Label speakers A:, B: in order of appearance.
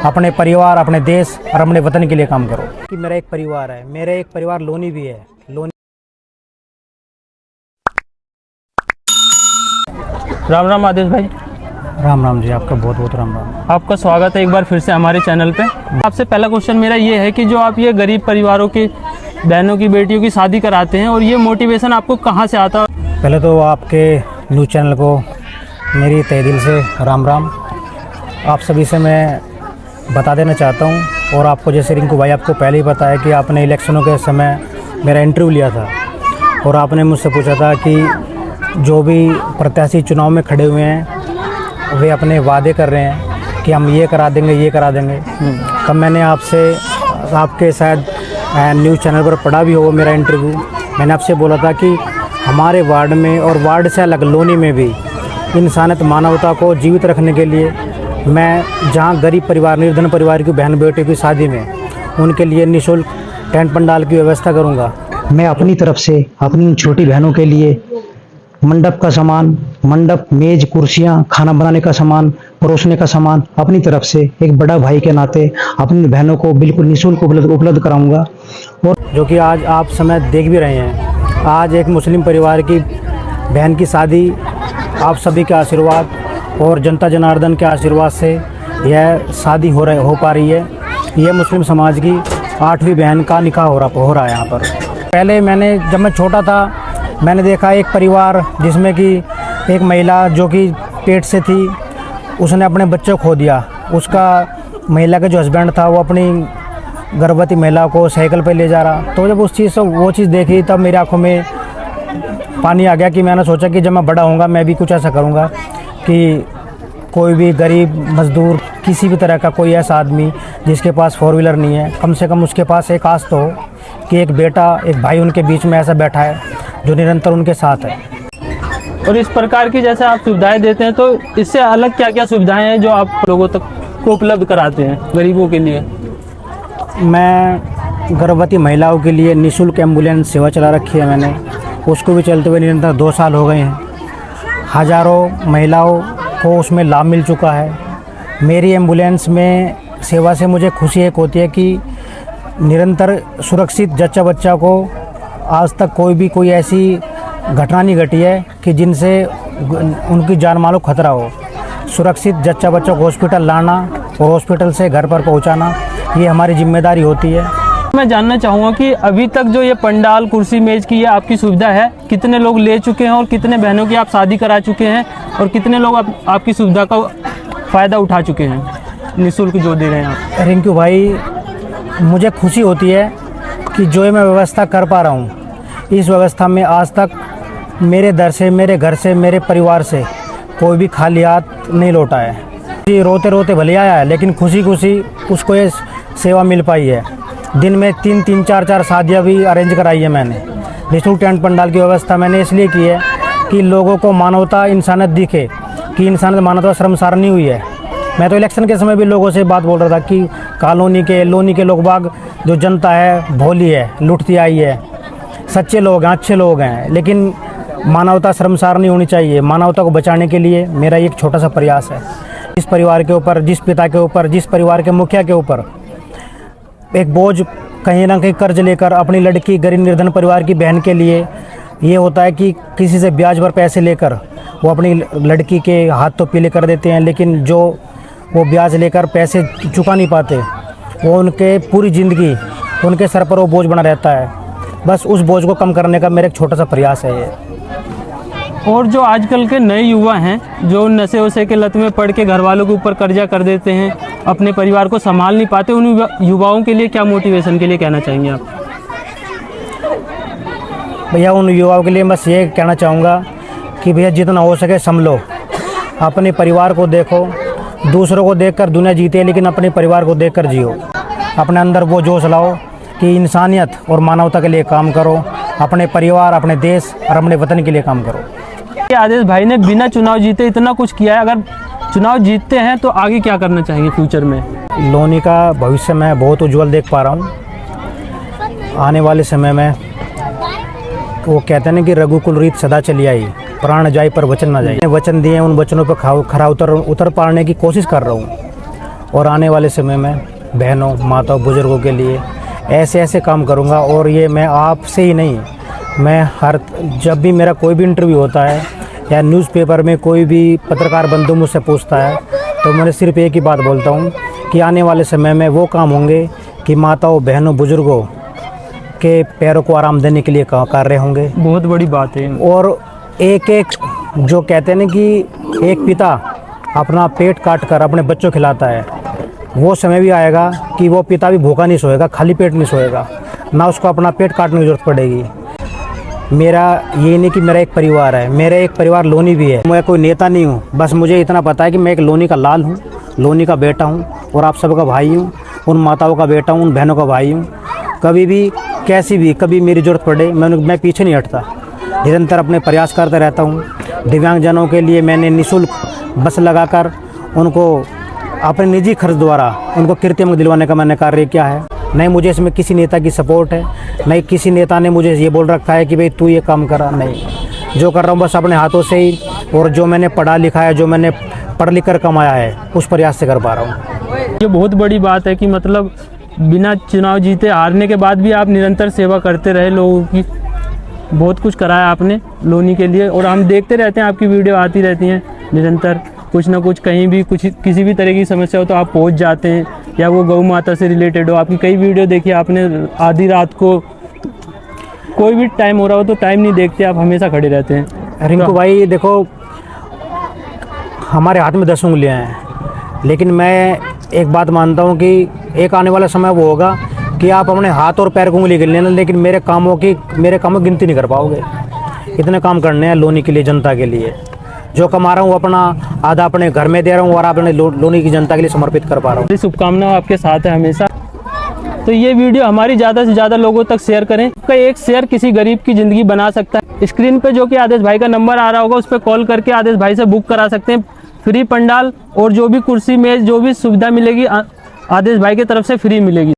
A: अपने परिवार, अपने देश और अपने वतन के लिए काम करो। कि मेरा एक परिवार है, मेरा एक परिवार लोनी भी है। लोनी।
B: राम राम आदेश भाई।
A: राम राम जी, आपका बहुत बहुत राम राम।
B: आपका स्वागत है एक बार फिर से हमारे चैनल पे। आपसे पहला क्वेश्चन मेरा ये है कि जो आप ये गरीब परिवारों के बहनों की बेटियों की शादी कराते हैं और ये मोटिवेशन आपको कहाँ से आता है?
A: पहले तो आपके न्यूज़ चैनल को मेरी तहे दिल से राम राम। आप सभी से मैं बता देना चाहता हूँ, और आपको जैसे रिंकू भाई आपको पहले ही पता है कि आपने इलेक्शनों के समय मेरा इंटरव्यू लिया था और आपने मुझसे पूछा था कि जो भी प्रत्याशी चुनाव में खड़े हुए हैं वे अपने वादे कर रहे हैं कि हम ये करा देंगे, ये करा देंगे। तब मैंने आपसे, आपके शायद न्यूज़ चैनल पर पढ़ा भी हो मेरा इंटरव्यू, मैंने आपसे बोला था कि हमारे वार्ड में और वार्ड से अलग लोनी में भी इंसानियत, मानवता को जीवित रखने के लिए मैं जहाँ गरीब परिवार, निर्धन परिवार की बहन बेटियों की शादी में उनके लिए निःशुल्क टेंट पंडाल की व्यवस्था करूँगा। मैं अपनी तरफ से अपनी छोटी बहनों के लिए मंडप का सामान, मंडप, मेज, कुर्सियाँ, खाना बनाने का सामान, परोसने का सामान अपनी तरफ से एक बड़ा भाई के नाते अपनी बहनों को बिल्कुल निःशुल्क उपलब्ध कराऊंगा। और जो कि आज आप समय देख भी रहे हैं, आज एक मुस्लिम परिवार की बहन की शादी आप सभी के आशीर्वाद और जनता जनार्दन के आशीर्वाद से यह शादी हो पा रही है। यह मुस्लिम समाज की 8वीं बहन का निकाह हो रहा है यहाँ पर। पहले जब मैं छोटा था मैंने देखा एक परिवार जिसमें कि एक महिला जो कि पेट से थी, उसने अपने बच्चे खो दिया। उसका महिला का जो हस्बैंड था वो अपनी गर्भवती महिला को साइकिल पे ले जा रहा। तो जब वो चीज़ देखी तब मेरी आंखों में पानी आ गया कि मैंने सोचा कि जब मैं बड़ा होऊंगा मैं भी कुछ ऐसा करूंगा कि कोई भी गरीब मजदूर, किसी भी तरह का कोई ऐसा आदमी जिसके पास 4 व्हीलर नहीं है, कम से कम उसके पास एक आस तो हो कि एक बेटा, एक भाई उनके बीच में ऐसा बैठा है जो निरंतर उनके साथ है।
B: और इस प्रकार की जैसे आप सुविधाएं देते हैं तो इससे अलग क्या क्या सुविधाएं हैं जो आप लोगों तक को उपलब्ध कराते हैं गरीबों के लिए?
A: मैं गर्भवती महिलाओं के लिए निःशुल्क एम्बुलेंस सेवा चला रखी है मैंने, उसको भी चलते हुए निरंतर 2 साल हो गए हैं। हज़ारों महिलाओं को उसमें लाभ मिल चुका है। मेरी एम्बुलेंस में सेवा से मुझे खुशी एक होती है कि निरंतर सुरक्षित जच्चा बच्चा को आज तक कोई ऐसी घटना नहीं घटी है कि जिनसे उनकी जान माल को खतरा हो। सुरक्षित जच्चा बच्चा को हॉस्पिटल लाना और हॉस्पिटल से घर पर पहुंचाना, ये हमारी जिम्मेदारी होती है।
B: मैं जानना चाहूँगा कि अभी तक जो ये पंडाल, कुर्सी, मेज की ये आपकी सुविधा है, कितने लोग ले चुके हैं और कितने बहनों की आप शादी करा चुके हैं और कितने लोग आपकी सुविधा का फ़ायदा उठा चुके हैं निःशुल्क जो दे रहे हैं आप?
A: रिंकू भाई, मुझे खुशी होती है कि जो मैं व्यवस्था कर पा रहा हूँ, इस व्यवस्था में आज तक मेरे दर से, मेरे घर से, मेरे परिवार से कोई भी खाली हाथ नहीं लौटा है। रोते रोते भले आया है, लेकिन खुशी खुशी उसको ये सेवा मिल पाई है। दिन में 3-3, 4-4 शादियाँ भी अरेंज कराई है मैंने। निःशुल्क टेंट पंडाल की व्यवस्था मैंने इसलिए की है कि लोगों को मानवता, इंसानियत दिखे कि इंसानियत, मानवता शर्मसार नहीं हुई है। मैं तो इलेक्शन के समय भी लोगों से बात बोल रहा था कि कॉलोनी के, लोनी के लोग बाग, जो जनता है भोली है, लुटती आई है, सच्चे लोग हैं, अच्छे लोग हैं, लेकिन मानवता शर्मसार नहीं होनी चाहिए। मानवता को बचाने के लिए मेरा एक छोटा सा प्रयास है। जिस परिवार के ऊपर, जिस पिता के ऊपर, जिस परिवार के मुखिया के ऊपर एक बोझ कहीं ना कहीं कर्ज लेकर अपनी लड़की, गरीब निर्धन परिवार की बहन के लिए ये होता है कि किसी से ब्याज पर पैसे लेकर वो अपनी लड़की के हाथ तो पीले कर देते हैं, लेकिन जो वो ब्याज लेकर पैसे चुका नहीं पाते, वो उनके पूरी ज़िंदगी उनके सर पर वो बोझ बना रहता है। बस उस बोझ को कम करने का मेरा एक छोटा सा प्रयास है ये।
B: और जो आजकल के नए युवा हैं जो नशे वशे के लत में पड़ के घर वालों के ऊपर कर्जा कर देते हैं, अपने परिवार को संभाल नहीं पाते, उन युवाओं के लिए क्या मोटिवेशन के लिए कहना चाहेंगे आप?
A: भैया, उन युवाओं के लिए बस ये कहना चाहूँगा कि भैया जितना हो सके संभलो, अपने परिवार को देखो। दूसरों को देखकर दुनिया जीते, लेकिन अपने परिवार को देखकर जियो। अपने अंदर वो जोश लाओ कि इंसानियत और मानवता के लिए काम करो। अपने परिवार, अपने देश और अपने वतन के लिए काम करो।
B: आदेश भाई ने बिना चुनाव जीते इतना कुछ किया है, अगर चुनाव जीतते हैं तो आगे क्या करना चाहेंगे फ्यूचर में?
A: लोनी का भविष्य मैं बहुत उज्जवल देख पा रहा हूँ। आने वाले समय में वो कहते हैं कि रघुकुल रीत सदा चली आई, प्राण जाए पर वचन ना जाए। वचन दिए, उन वचनों पर खरा उतर पाने की कोशिश कर रहा हूँ और आने वाले समय में बहनों, माताओं, बुज़ुर्गों के लिए ऐसे ऐसे काम करूँगा। और ये मैं आपसे ही नहीं, मैं जब भी मेरा कोई भी इंटरव्यू होता है या न्यूज़पेपर में कोई भी पत्रकार बंधु मुझसे पूछता है, तो मैं सिर्फ एक ही बात बोलता हूँ कि आने वाले समय में वो काम होंगे कि माताओं, बहनों, बुज़ुर्गों के पैरों को आराम देने के लिए कार्य होंगे।
B: बहुत बड़ी बात है।
A: और एक एक जो कहते हैं ना कि एक पिता अपना पेट काट कर अपने बच्चों खिलाता है, वो समय भी आएगा कि वो पिता भी भूखा नहीं सोएगा, खाली पेट नहीं सोएगा, ना उसको अपना पेट काटने की ज़रूरत पड़ेगी। मेरा ये नहीं कि मेरा एक परिवार है, मेरा एक परिवार लोनी भी है। मैं कोई नेता नहीं हूँ, बस मुझे इतना पता है कि मैं एक लोनी का लाल हूँ, लोनी का बेटा हूँ और आप सबका भाई हूँ, उन माताओं का बेटा हूँ, उन बहनों का भाई हूँ। कभी भी कैसी भी कभी मेरी ज़रूरत पड़े मैं पीछे नहीं हटता, निरंतर अपने प्रयास करता रहता हूँ। दिव्यांगजनों के लिए मैंने निःशुल्क बस लगाकर उनको अपने निजी खर्च द्वारा उनको कृत्रिम दिलवाने का मैंने कार्य किया है। नहीं मुझे इसमें किसी नेता की सपोर्ट है, नहीं किसी नेता ने मुझे ये बोल रखा है कि भाई तू ये काम करा, नहीं। जो कर रहा हूँ बस अपने हाथों से ही, और जो मैंने पढ़ा लिखा है, जो मैंने पढ़ लिख कर कमाया है, उस प्रयास से कर पा रहा हूँ।
B: ये बहुत बड़ी बात है कि मतलब बिना चुनाव जीते हारने के बाद भी आप निरंतर सेवा करते रहे लोगों की। बहुत कुछ कराया आपने लोनी के लिए, और हम देखते रहते हैं, आपकी वीडियो आती रहती हैं निरंतर। कुछ ना कुछ कहीं भी कुछ किसी भी तरह की समस्या हो तो आप पहुंच जाते हैं, या वो गौ माता से रिलेटेड हो। आपकी कई वीडियो देखी आपने, आधी रात को कोई भी टाइम हो रहा हो तो टाइम नहीं देखते, आप हमेशा खड़े रहते हैं।
A: रिंकू भाई देखो, हमारे हाथ में 10 उंगलियां हैं, लेकिन मैं एक बात मानता हूं कि एक आने वाला समय वो होगा कि आप अपने हाथ और पैर को उंगली गिन लेना, लेकिन मेरे कामों की गिनती नहीं कर पाओगे। इतने काम करने हैं लोनी के लिए, जनता के लिए। जो कमा रहा हूँ अपना आधा अपने घर में दे रहा हूँ और अपने लोनी की जनता के लिए समर्पित कर पा रहा हूँ।
B: शुभकामनाएं आपके साथ है हमेशा। तो ये वीडियो हमारी ज़्यादा से ज़्यादा लोगों तक शेयर करें। आपका एक शेयर किसी गरीब की ज़िंदगी बना सकता है। स्क्रीन पे जो कि आदेश भाई का नंबर आ रहा होगा, उस पर कॉल करके आदेश भाई से बुक करा सकते हैं। फ्री पंडाल और जो भी कुर्सी मेज जो भी सुविधा मिलेगी आदेश भाई की तरफ से फ्री मिलेगी।